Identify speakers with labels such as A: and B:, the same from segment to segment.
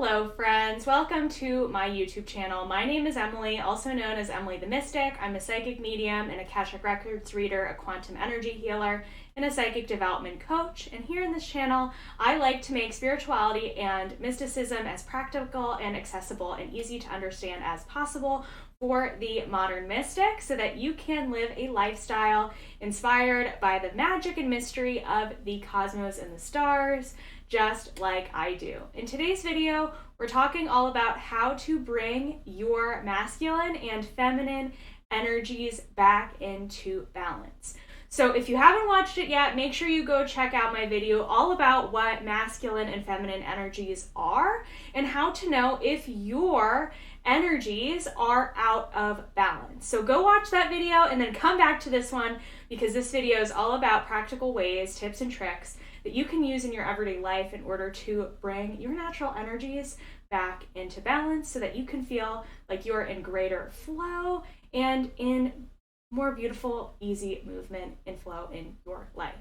A: Hello friends, welcome to my YouTube channel. My name is Emily, also known as Emily the Mystic. I'm a psychic medium, an Akashic Records Reader, a quantum energy healer, and a psychic development coach. And here in this channel, I like to make spirituality and mysticism as practical and accessible and easy to understand as possible for the modern mystic so that you can live a lifestyle inspired by the magic and mystery of the cosmos and the stars, just like I do. In today's video, we're talking all about how to bring your masculine and feminine energies back into balance. So if you haven't watched it yet, make sure you go check out my video all about what masculine and feminine energies are and how to know if your energies are out of balance. So go watch that video and then come back to this one, because this video is all about practical ways, tips and tricks that you can use in your everyday life in order to bring your natural energies back into balance so that you can feel like you're in greater flow and in more beautiful, easy movement and flow in your life.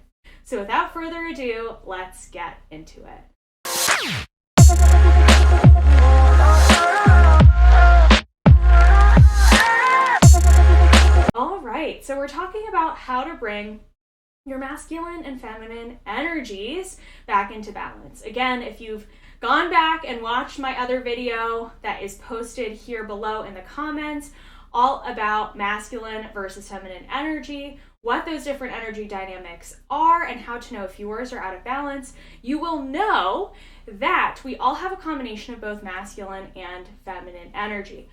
A: So without further ado, let's get into it. All right, so we're talking about how to bring your masculine and feminine energies back into balance. Again, if you've gone back and watched my other video that is posted here below in the comments, all about masculine versus feminine energy, what those different energy dynamics are, and how to know if yours are out of balance, you will know that we all have a combination of both masculine and feminine energy.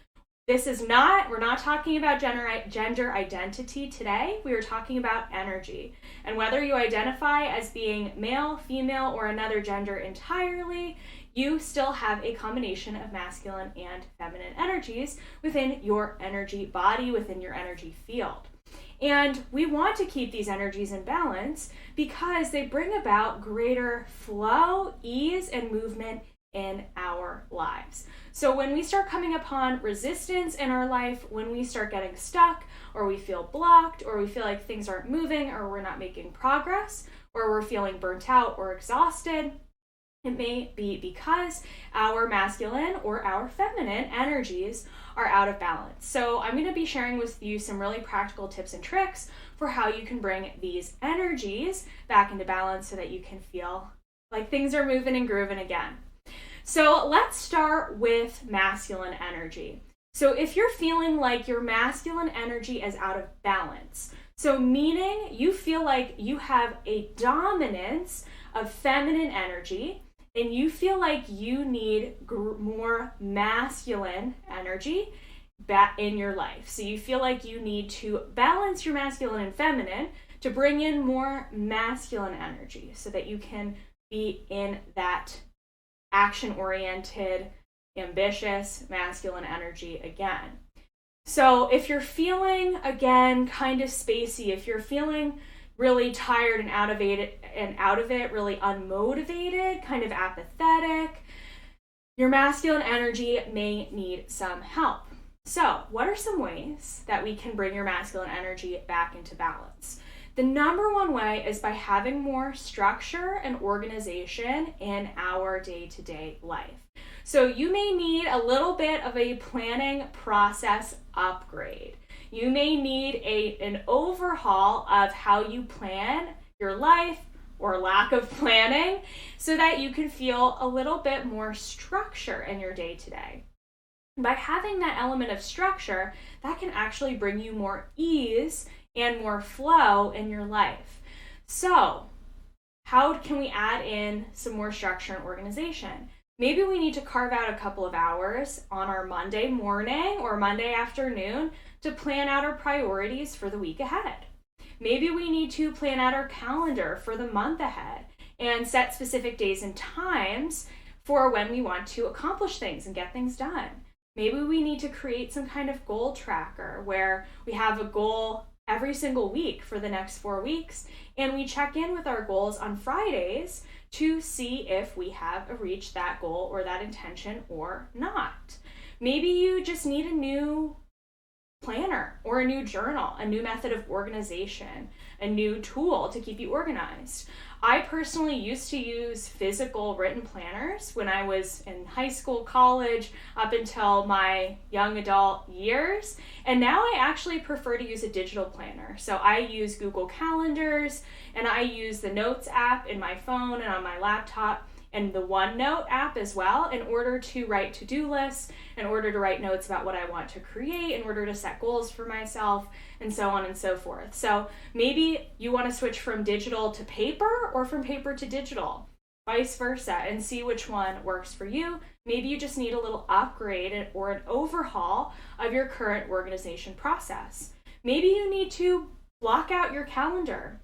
A: We're not talking about gender identity today. We are talking about energy. And whether you identify as being male, female, or another gender entirely, you still have a combination of masculine and feminine energies within your energy body, within your energy field. And we want to keep these energies in balance because they bring about greater flow, ease, and movement in our lives. So when we start coming upon resistance in our life, when we start getting stuck, or we feel blocked, or we feel like things aren't moving, or we're not making progress, or we're feeling burnt out or exhausted, it may be because our masculine or our feminine energies are out of balance. So I'm going to be sharing with you some really practical tips and tricks for how you can bring these energies back into balance so that you can feel like things are moving and grooving again. So let's start with masculine energy. So if you're feeling like your masculine energy is out of balance, so meaning you feel like you have a dominance of feminine energy and you feel like you need more masculine energy back in your life. So you feel like you need to balance your masculine and feminine to bring in more masculine energy so that you can be in that action-oriented, ambitious, masculine energy again. So if you're feeling, again, kind of spacey, if you're feeling really tired and out of it, really unmotivated, kind of apathetic, your masculine energy may need some help. So what are some ways that we can bring your masculine energy back into balance? The number one way is by having more structure and organization in our day-to-day life. So you may need a little bit of a planning process upgrade. You may need an overhaul of how you plan your life or lack of planning so that you can feel a little bit more structure in your day-to-day. By having that element of structure, that can actually bring you more ease and more flow in your life. So how can we add in some more structure and organization? Maybe we need to carve out a couple of hours on our Monday morning or Monday afternoon to plan out our priorities for the week ahead. Maybe we need to plan out our calendar for the month ahead and set specific days and times for when we want to accomplish things and get things done. Maybe we need to create some kind of goal tracker where we have a goal every single week for the next 4 weeks, and we check in with our goals on Fridays to see if we have reached that goal or that intention or not. Maybe you just need a new planner or a new journal, a new method of organization, a new tool to keep you organized. I personally used to use physical written planners when I was in high school, college, up until my young adult years. And now I actually prefer to use a digital planner. So I use Google Calendars, and I use the Notes app in my phone and on my laptop, and the OneNote app as well, in order to write to-do lists, in order to write notes about what I want to create, in order to set goals for myself, and so on and so forth. So maybe you want to switch from digital to paper or from paper to digital, vice versa, and see which one works for you. Maybe you just need a little upgrade or an overhaul of your current organization process. Maybe you need to block out your calendar.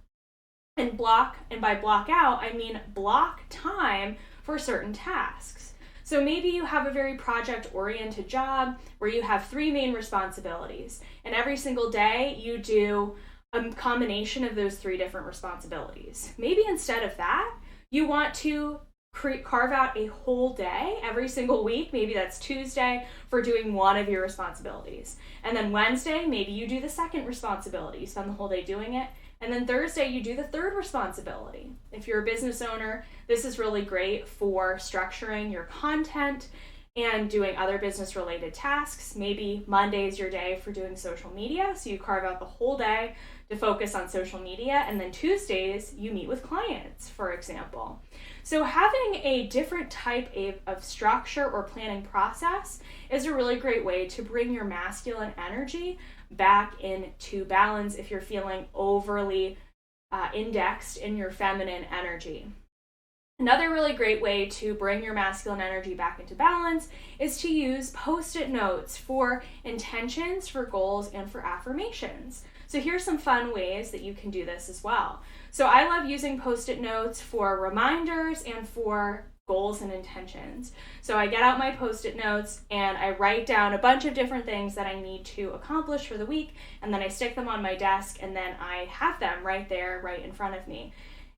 A: And by block out, I mean block time for certain tasks. So maybe you have a very project-oriented job where you have 3 main responsibilities, and every single day you do a combination of those 3 different responsibilities. Maybe instead of that, you want to carve out a whole day every single week. Maybe that's Tuesday for doing one of your responsibilities. And then Wednesday, maybe you do the second responsibility. You spend the whole day doing it. And then Thursday, you do the third responsibility. If you're a business owner, this is really great for structuring your content and doing other business-related tasks. Maybe Monday is your day for doing social media, so you carve out the whole day to focus on social media, and then Tuesdays, you meet with clients, for example. So having a different type of structure or planning process is a really great way to bring your masculine energy back into balance if you're feeling overly indexed in your feminine energy. Another really great way to bring your masculine energy back into balance is to use Post-it notes for intentions, for goals, and for affirmations. So here's some fun ways that you can do this as well. So I love using Post-it notes for reminders and for goals and intentions. So I get out my Post-it notes and I write down a bunch of different things that I need to accomplish for the week, and then I stick them on my desk, and then I have them right there, right in front of me.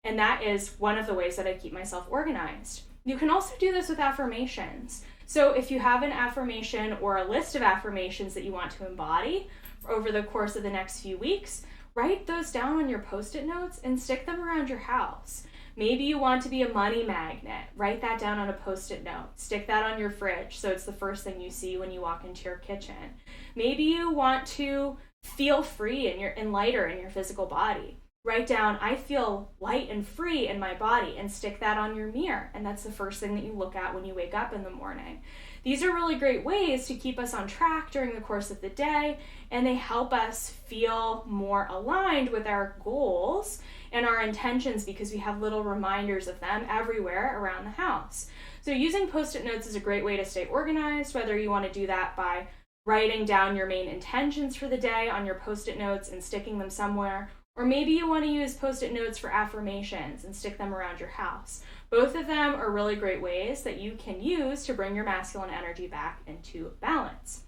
A: And that is one of the ways that I keep myself organized. You can also do this with affirmations. So if you have an affirmation or a list of affirmations that you want to embody over the course of the next few weeks, write those down on your Post-it notes and stick them around your house. Maybe you want to be a money magnet. Write that down on a Post-it note. Stick that on your fridge so it's the first thing you see when you walk into your kitchen. Maybe you want to feel free and lighter in your physical body. Write down, I feel light and free in my body, and stick that on your mirror. And that's the first thing that you look at when you wake up in the morning. These are really great ways to keep us on track during the course of the day, and they help us feel more aligned with our goals and our intentions because we have little reminders of them everywhere around the house. So using Post-it notes is a great way to stay organized, whether you want to do that by writing down your main intentions for the day on your Post-it notes and sticking them somewhere, or maybe you want to use Post-it notes for affirmations and stick them around your house. Both of them are really great ways that you can use to bring your masculine energy back into balance.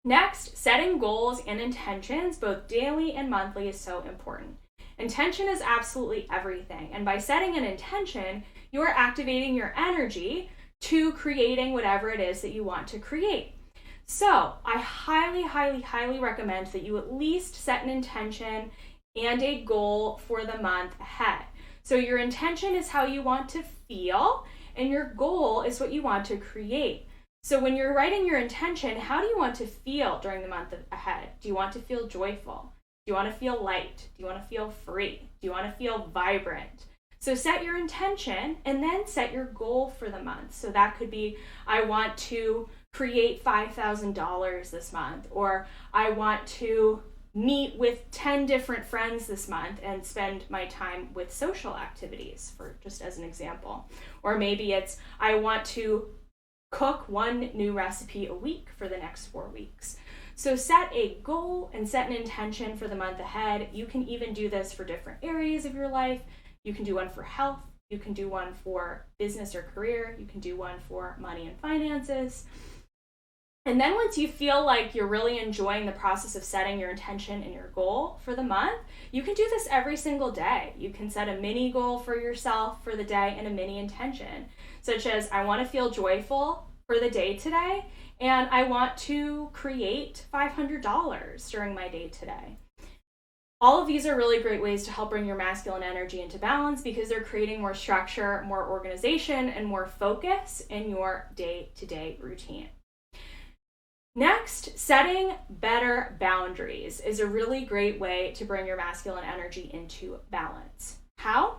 A: Next, setting goals and intentions, both daily and monthly, is so important. Intention is absolutely everything, and by setting an intention, you are activating your energy to creating whatever it is that you want to create. So I highly, highly, highly recommend that you at least set an intention and a goal for the month ahead. So your intention is how you want to feel, and your goal is what you want to create. So when you're writing your intention, how do you want to feel during the month ahead? Do you want to feel joyful? Do you want to feel light? Do you want to feel free? Do you want to feel vibrant? So set your intention and then set your goal for the month. So that could be, I want to create $5,000 this month, or I want to meet with 10 different friends this month and spend my time with social activities, for just as an example. Or maybe it's, I want to cook one new recipe a week for the next 4 weeks. So set a goal and set an intention for the month ahead. You can even do this for different areas of your life. You can do one for health. You can do one for business or career. You can do one for money and finances. And then once you feel like you're really enjoying the process of setting your intention and your goal for the month, you can do this every single day. You can set a mini goal for yourself for the day and a mini intention, such as, I want to feel joyful for the day today, and I want to create $500 during my day today. All of these are really great ways to help bring your masculine energy into balance because they're creating more structure, more organization, and more focus in your day-to-day routine. Next, setting better boundaries is a really great way to bring your masculine energy into balance. How?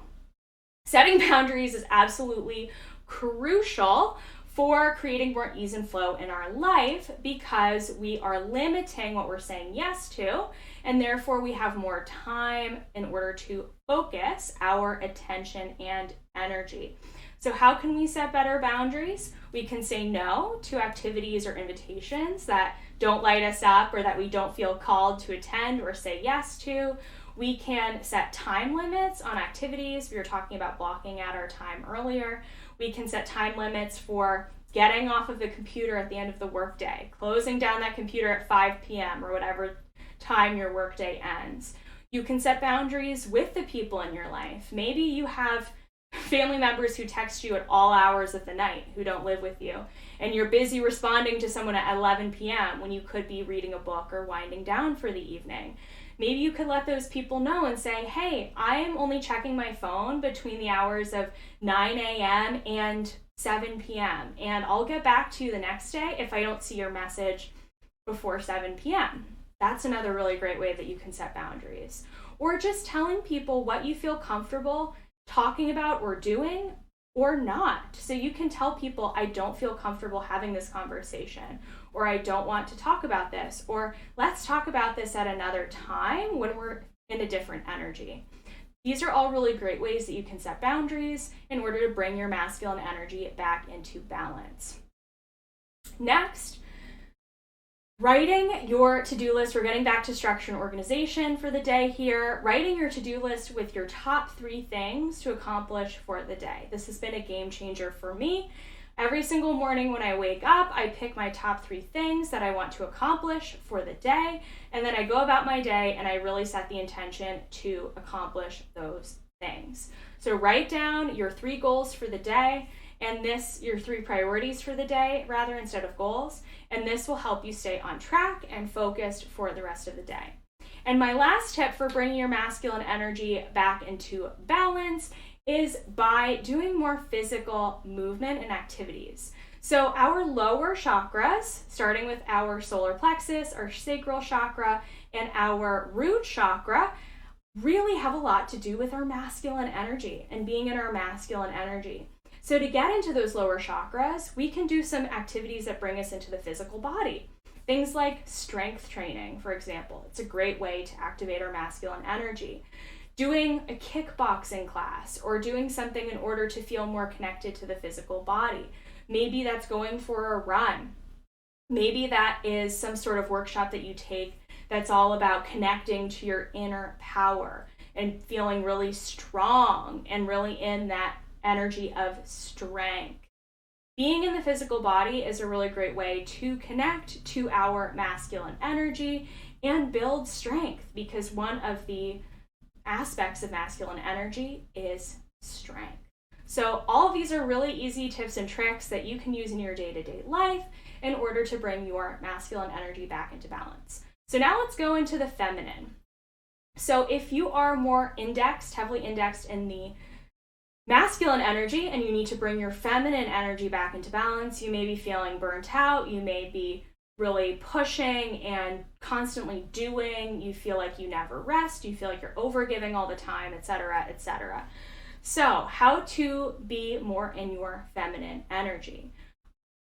A: Setting boundaries is absolutely crucial for creating more ease and flow in our life because we are limiting what we're saying yes to, and therefore we have more time in order to focus our attention and energy. So how can we set better boundaries? We can say no to activities or invitations that don't light us up or that we don't feel called to attend or say yes to. We can set time limits on activities. We were talking about blocking out our time earlier. We can set time limits for getting off of the computer at the end of the workday, closing down that computer at 5 p.m. or whatever time your workday ends. You can set boundaries with the people in your life. Maybe you have family members who text you at all hours of the night who don't live with you, and you're busy responding to someone at 11 p.m. when you could be reading a book or winding down for the evening. Maybe you could let those people know and say, hey, I'm only checking my phone between the hours of 9 a.m. and 7 p.m. and I'll get back to you the next day if I don't see your message before 7 p.m. That's another really great way that you can set boundaries. Or just telling people what you feel comfortable talking about or doing or not. So you can tell people, I don't feel comfortable having this conversation, or I don't want to talk about this, or let's talk about this at another time when we're in a different energy. These are all really great ways that you can set boundaries in order to bring your masculine energy back into balance. Next, writing your to-do list. We're getting back to structure and organization for the day here. Writing your to-do list with your top 3 things to accomplish for the day. This has been a game changer for me. Every single morning when I wake up, I pick my top 3 things that I want to accomplish for the day, and then I go about my day and I really set the intention to accomplish those things. So write down your 3 goals for the day, and your 3 priorities for the day, rather, instead of goals, and this will help you stay on track and focused for the rest of the day. And my last tip for bringing your masculine energy back into balance is by doing more physical movement and activities. So our lower chakras, starting with our solar plexus, our sacral chakra, and our root chakra, really have a lot to do with our masculine energy and being in our masculine energy. So to get into those lower chakras, we can do some activities that bring us into the physical body. Things like strength training, for example. It's a great way to activate our masculine energy. Doing a kickboxing class or doing something in order to feel more connected to the physical body. Maybe that's going for a run. Maybe that is some sort of workshop that you take that's all about connecting to your inner power and feeling really strong and really in that energy of strength. Being in the physical body is a really great way to connect to our masculine energy and build strength, because one of the aspects of masculine energy is strength. So all of these are really easy tips and tricks that you can use in your day-to-day life in order to bring your masculine energy back into balance. So now let's go into the feminine. So if you are more heavily indexed in the masculine energy and you need to bring your feminine energy back into balance, you may be feeling burnt out, you may be really pushing and constantly doing, you feel like you never rest, you feel like you're overgiving all the time, etc., etc. So how to be more in your feminine energy?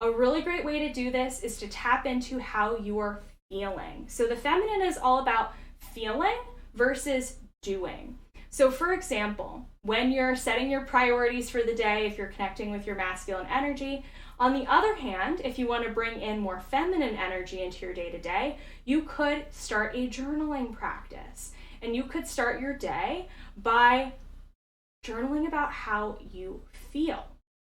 A: A really great way to do this is to tap into how you're feeling. So the feminine is all about feeling versus doing. So for example, when you're setting your priorities for the day, if you're connecting with your masculine energy, on the other hand, if you want to bring in more feminine energy into your day-to-day, you could start a journaling practice. And you could start your day by journaling about how you feel,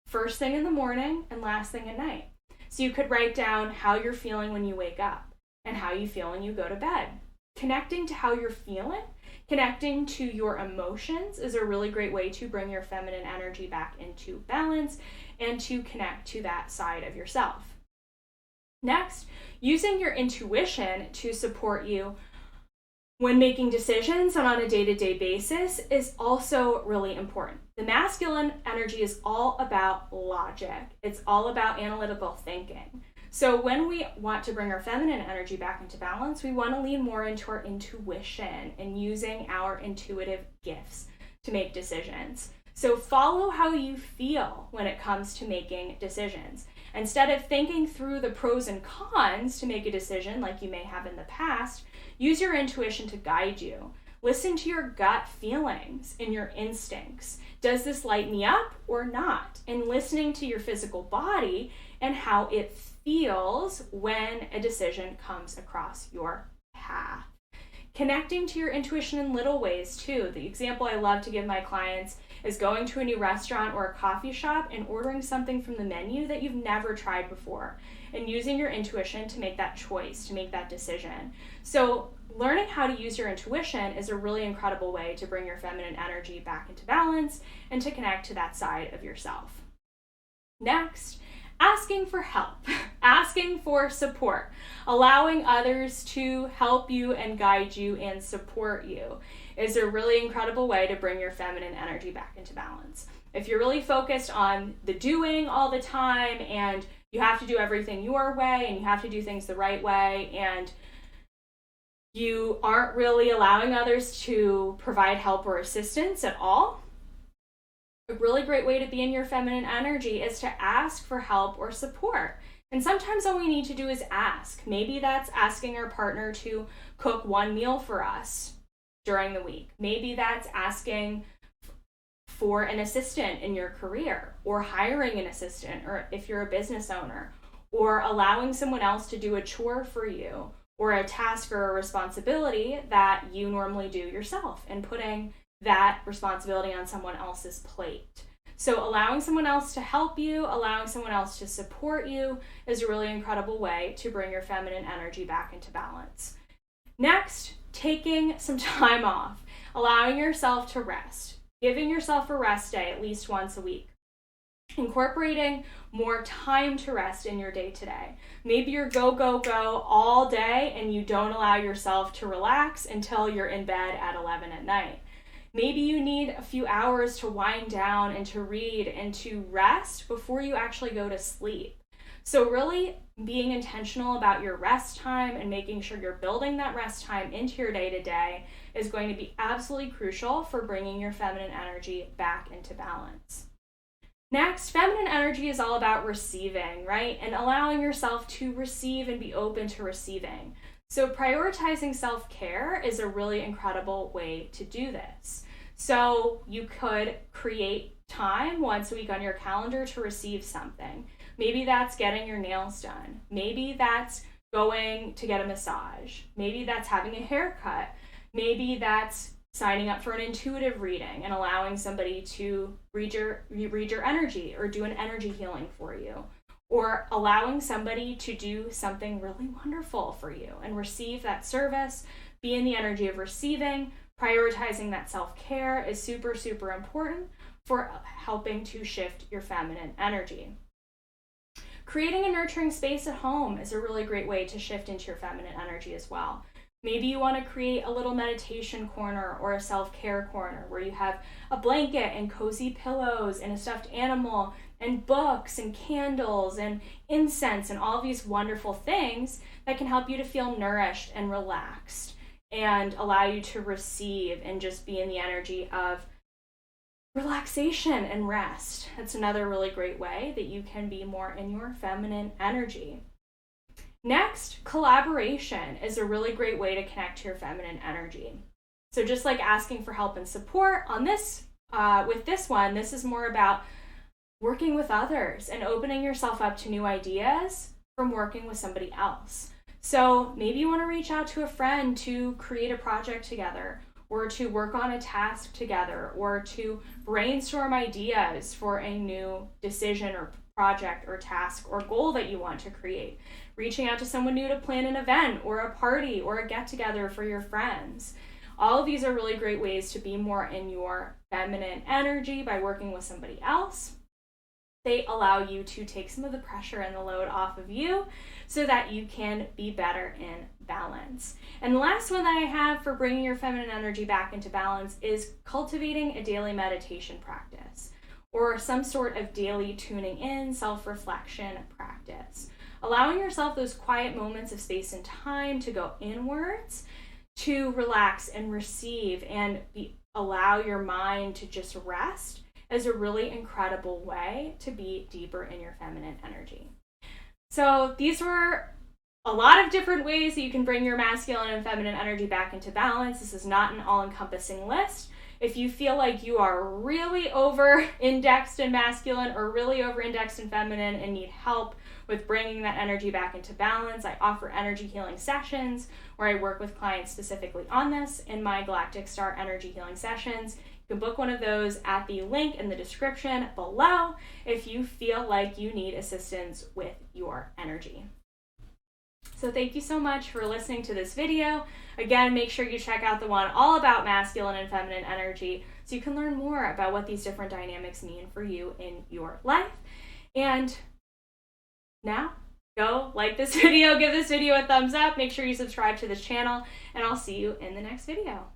A: first thing in the morning and last thing at night. So you could write down how you're feeling when you wake up and how you feel when you go to bed. Connecting to how you're feeling, connecting to your emotions is a really great way to bring your feminine energy back into balance and to connect to that side of yourself. Next, using your intuition to support you when making decisions and on a day-to-day basis is also really important. The masculine energy is all about logic. It's all about analytical thinking. So when we want to bring our feminine energy back into balance, we want to lean more into our intuition and using our intuitive gifts to make decisions. So follow how you feel when it comes to making decisions. Instead of thinking through the pros and cons to make a decision like you may have in the past, use your intuition to guide you. Listen to your gut feelings and your instincts. Does this light me up or not? And listening to your physical body and how it feels when a decision comes across your path. Connecting to your intuition in little ways too. The example I love to give my clients is going to a new restaurant or a coffee shop and ordering something from the menu that you've never tried before and using your intuition to make that choice, to make that decision. So learning how to use your intuition is a really incredible way to bring your feminine energy back into balance and to connect to that side of yourself. Next, asking for help, asking for support, allowing others to help you and guide you and support you is a really incredible way to bring your feminine energy back into balance. If you're really focused on the doing all the time and you have to do everything your way and you have to do things the right way and you aren't really allowing others to provide help or assistance at all, a really great way to be in your feminine energy is to ask for help or support. And sometimes all we need to do is ask. Maybe that's asking our partner to cook one meal for us during the week. Maybe that's asking for an assistant in your career, or hiring an assistant, or if you're a business owner, or allowing someone else to do a chore for you, or a task or a responsibility that you normally do yourself, and putting that responsibility on someone else's plate. So allowing someone else to help you, allowing someone else to support you is a really incredible way to bring your feminine energy back into balance. Next, taking some time off, allowing yourself to rest, giving yourself a rest day at least once a week, incorporating more time to rest in your day-to-day. Maybe you're go, go, go all day and you don't allow yourself to relax until you're in bed at 11 at night. Maybe you need a few hours to wind down and to read and to rest before you actually go to sleep. So really being intentional about your rest time and making sure you're building that rest time into your day-to-day is going to be absolutely crucial for bringing your feminine energy back into balance. Next, feminine energy is all about receiving, right? And allowing yourself to receive and be open to receiving. So prioritizing self-care is a really incredible way to do this. So you could create time once a week on your calendar to receive something. Maybe that's getting your nails done. Maybe that's going to get a massage. Maybe that's having a haircut. Maybe that's signing up for an intuitive reading and allowing somebody to read your energy or do an energy healing for you. Or allowing somebody to do something really wonderful for you and receive that service, be in the energy of receiving. Prioritizing that self-care is super, super important for helping to shift your feminine energy. Creating a nurturing space at home is a really great way to shift into your feminine energy as well. Maybe you want to create a little meditation corner or a self-care corner where you have a blanket and cozy pillows and a stuffed animal and books and candles and incense and all these wonderful things that can help you to feel nourished and relaxed and allow you to receive and just be in the energy of relaxation and rest. That's another really great way that you can be more in your feminine energy. Next, collaboration is a really great way to connect to your feminine energy. So just like asking for help and support on this, with this one, this is more about working with others and opening yourself up to new ideas from working with somebody else. So maybe you want to reach out to a friend to create a project together, or to work on a task together, or to brainstorm ideas for a new decision or project or task or goal that you want to create. Reaching out to someone new to plan an event or a party or a get-together for your friends. All of these are really great ways to be more in your feminine energy by working with somebody else. They allow you to take some of the pressure and the load off of you so that you can be better in balance. And the last one that I have for bringing your feminine energy back into balance is cultivating a daily meditation practice or some sort of daily tuning in, self-reflection practice. Allowing yourself those quiet moments of space and time to go inwards, to relax and receive and allow your mind to just rest is a really incredible way to be deeper in your feminine energy. So these were a lot of different ways that you can bring your masculine and feminine energy back into balance. This is not an all-encompassing list. If you feel like you are really over-indexed in masculine or really over-indexed in feminine and need help with bringing that energy back into balance, I offer energy healing sessions where I work with clients specifically on this in my Galactic Star Energy Healing Sessions. You can book one of those at the link in the description below if you feel like you need assistance with your energy. So thank you so much for listening to this video. Again, make sure you check out the one all about masculine and feminine energy so you can learn more about what these different dynamics mean for you in your life. And now, go like this video, give this video a thumbs up, make sure you subscribe to this channel, and I'll see you in the next video.